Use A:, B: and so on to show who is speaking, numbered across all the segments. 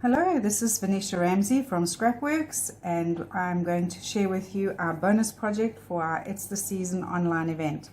A: Hello, this is Venetia Ramsey from Scrapworx, and I'm going to share with you our bonus project for our It's the Season online event.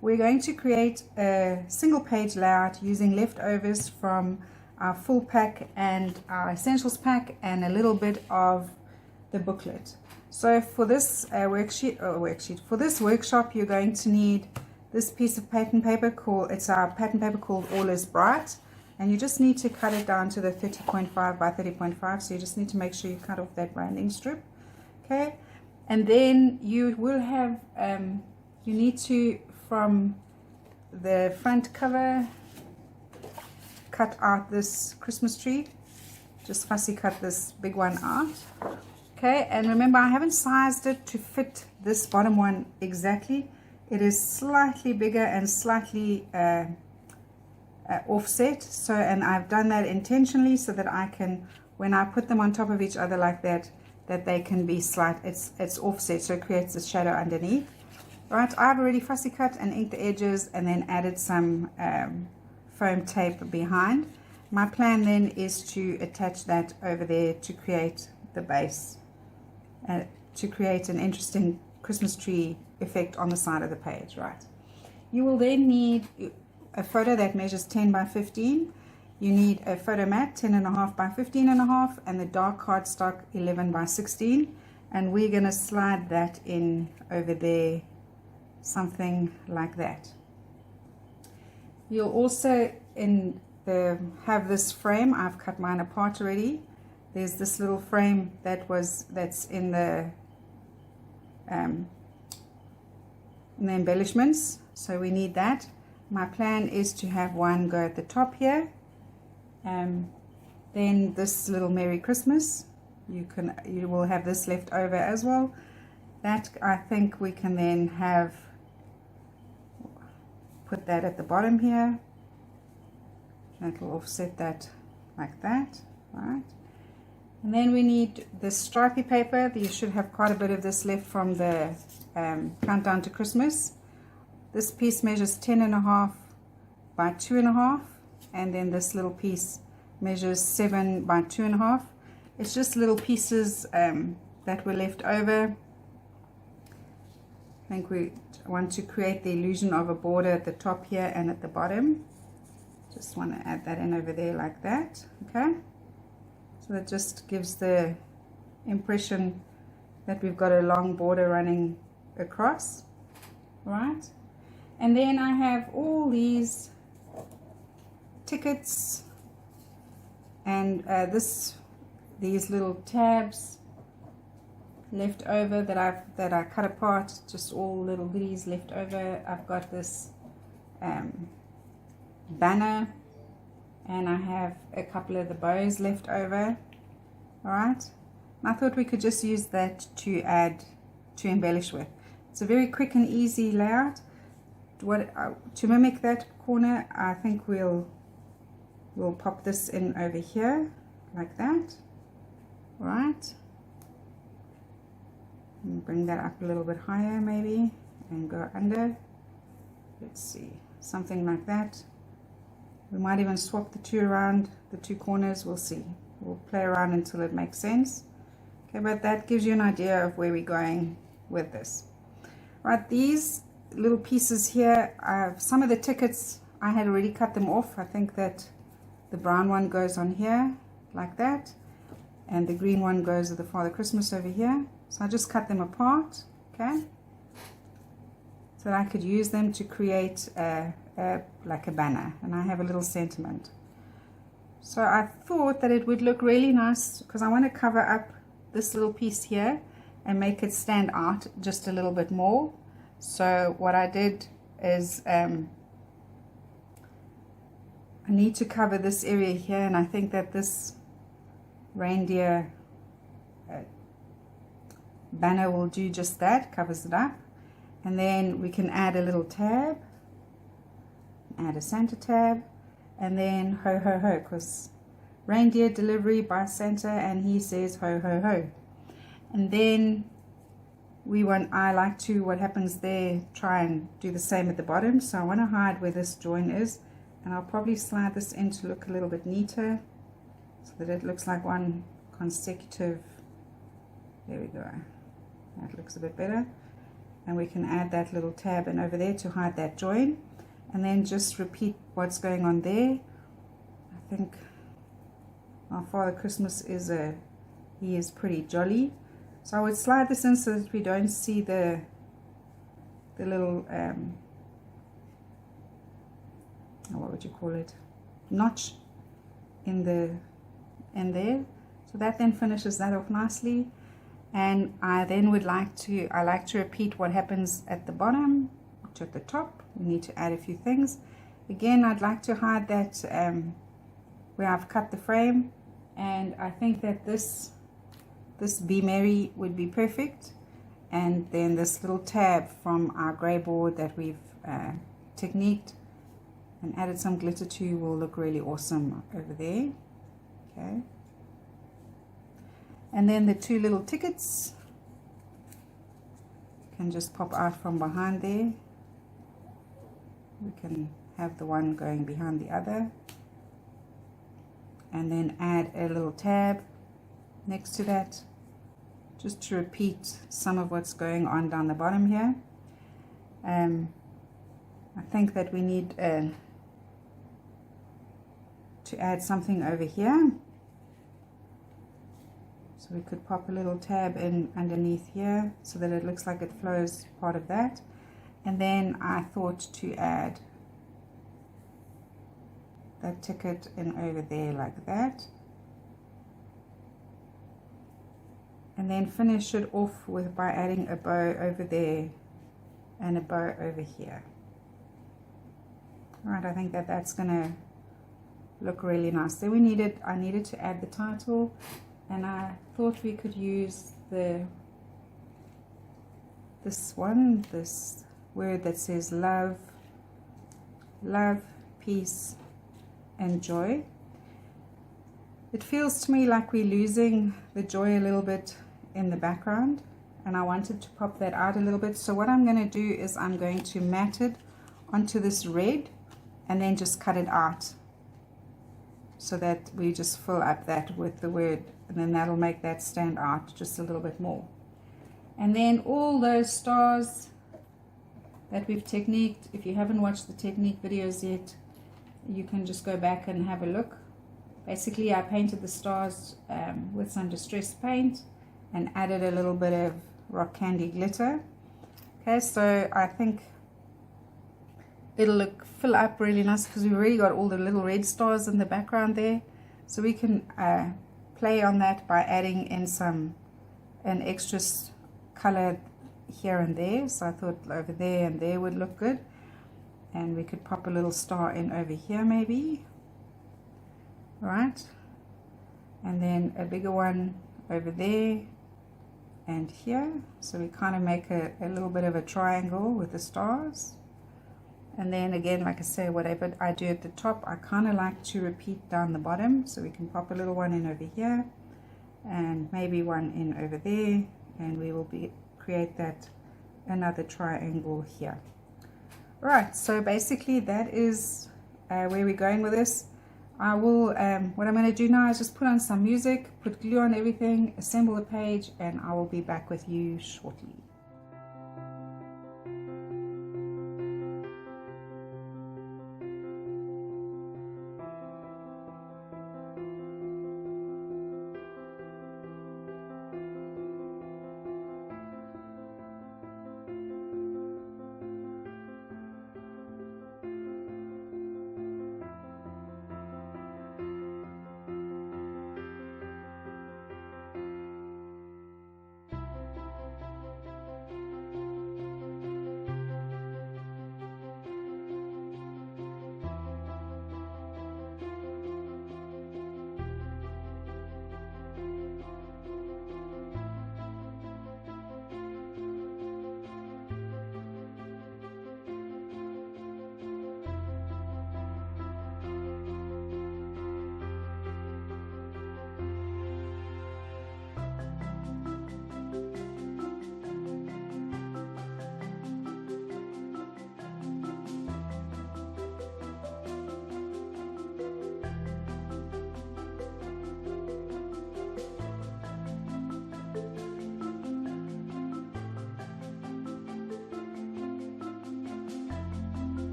A: We're going to create a single page layout using leftovers from our full pack and our essentials pack and a little bit of the booklet. So for this for this workshop, you're going to need this piece of pattern paper called All Is Bright. And you just need to cut it down to the 30.5 by 30.5. So you just need to make sure you cut off that branding strip. Okay. And then you will have, you need to, from the front cover, cut out this Christmas tree. Just fussy cut this big one out. Okay. And remember, I haven't sized it to fit this bottom one exactly. It is slightly bigger and slightly offset, so, and I've done that intentionally so that I can, when I put them on top of each other like that, that they can be it's offset, so it creates a shadow underneath. Right, I've already fussy cut and inked the edges and then added some foam tape behind. My plan then is to attach that over there to create the base, to create an interesting Christmas tree effect on the side of the page. Right, you will then need a photo that measures 10 by 15. You need a photo mat 10.5 by 15.5 and the dark cardstock 11 by 16, and we're going to slide that in over there, something like that. You'll also have this frame. I've cut mine apart already. There's this little frame that's in the embellishments, so we need that. My plan is to have one go at the top here, then this little Merry Christmas. You will have this left over as well. That I think we can then put that at the bottom here. That will offset that like that, right? And then we need this stripy paper. You should have quite a bit of this left from the Countdown to Christmas. This piece measures 10.5 by 2.5, and then this little piece measures 7 by 2.5. It's just little pieces that were left over. I think we want to create the illusion of a border at the top here and at the bottom. Just want to add that in over there like that. Okay, so that just gives the impression that we've got a long border running across. Right. And then I have all these tickets and these little tabs left over that I cut apart, just all little goodies left over. I've got this banner, and I have a couple of the bows left over. All right, and I thought we could just use that to embellish with. It's a very quick and easy layout. To mimic that corner, I think we'll pop this in over here like that. Right, and bring that up a little bit higher maybe and go under. Let's see, something like that. We might even swap the two around, the two corners. We'll see, we'll play around until it makes sense. Okay, but that gives you an idea of where we're going with this. Right, these little pieces here, some of the tickets I had already cut them off. I think that the brown one goes on here like that, and the green one goes with the Father Christmas over here. So I just cut them apart, okay, so that I could use them to create like a banner, and I have a little sentiment. So I thought that it would look really nice because I want to cover up this little piece here and make it stand out just a little bit more. So what I did is I need to cover this area here, and I think that this reindeer banner will do just that, covers it up. And then we can add a little tab, add a Santa tab, and then ho ho ho, because reindeer delivery by Santa, and he says ho ho ho. And then I like to, what happens there, try and do the same at the bottom. So I want to hide where this join is, and I'll probably slide this in to look a little bit neater. so that it looks like one consecutive. There we go. That looks a bit better. And we can add that little tab in over there to hide that join, and then just repeat what's going on there. I think our Father Christmas he is pretty jolly. So I would slide this in so that we don't see the little what would you call it, notch in there. So that then finishes that off nicely. And I then like to repeat what happens at the bottom to at the top. We need to add a few things. Again, I'd like to hide that where I've cut the frame, and I think that this Be Merry would be perfect. And then this little tab from our grey board that we've techniqued and added some glitter to will look really awesome over there. Okay. And then the two little tickets can just pop out from behind there. We can have the one going behind the other. And then add a little tab next to that, just to repeat some of what's going on down the bottom here. I think that we need to add something over here. So we could pop a little tab in underneath here so that it looks like it flows part of that. And then I thought to add that ticket in over there like that. And then finish it off by adding a bow over there and a bow over here. Alright, I think that that's gonna look really nice. Then I needed to add the title, and I thought we could use this word that says love, peace, and joy. It feels to me like we're losing the joy a little bit in the background, and I wanted to pop that out a little bit. So what I'm going to do is I'm going to mat it onto this red and then just cut it out so that we just fill up that with the word, and then that'll make that stand out just a little bit more. And then all those stars that we've techniqued, if you haven't watched the technique videos yet, you can just go back and have a look. Basically, I painted the stars with some distressed paint and added a little bit of rock candy glitter. Okay, so I think it'll fill up really nice because we've already got all the little red stars in the background there. So we can play on that by adding in an extra color here and there. So I thought over there and there would look good. And we could pop a little star in over here maybe. Right, and then a bigger one over there and here, so we kind of make a little bit of a triangle with the stars. And then again, like I say, whatever I do at the top, I kind of like to repeat down the bottom, so we can pop a little one in over here and maybe one in over there, and we will create that another triangle here. Right, so basically that is where we're going with this. I will, what I'm going to do now is just put on some music, put glue on everything, assemble the page, and I will be back with you shortly.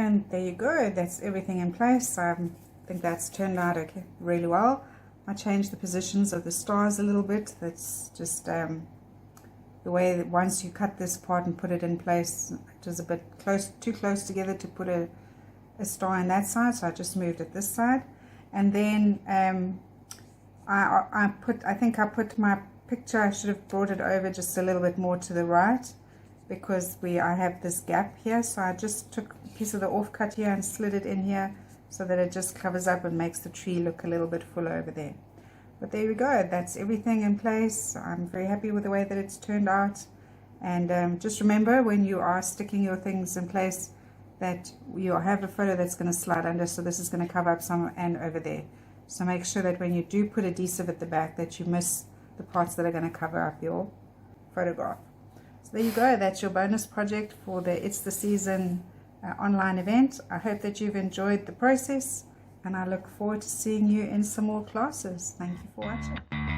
A: And there you go, that's everything in place. I think that's turned out okay, really well. I changed the positions of the stars a little bit. That's just the way that once you cut this part and put it in place, it was a bit too close together to put a star in that side, so I just moved it this side. And then I think I put my picture, I should have brought it over just a little bit more to the right, because I have this gap here, so I just took a piece of the offcut here and slid it in here so that it just covers up and makes the tree look a little bit fuller over there. But there we go, that's everything in place. I'm very happy with the way that it's turned out. And just remember, when you are sticking your things in place, that you have a photo that's going to slide under, so this is going to cover up some and over there. So make sure that when you do put adhesive at the back, that you miss the parts that are going to cover up your photograph. So there you go, that's your bonus project for the It's the Season online event. I hope that you've enjoyed the process, and I look forward to seeing you in some more classes. Thank you for watching.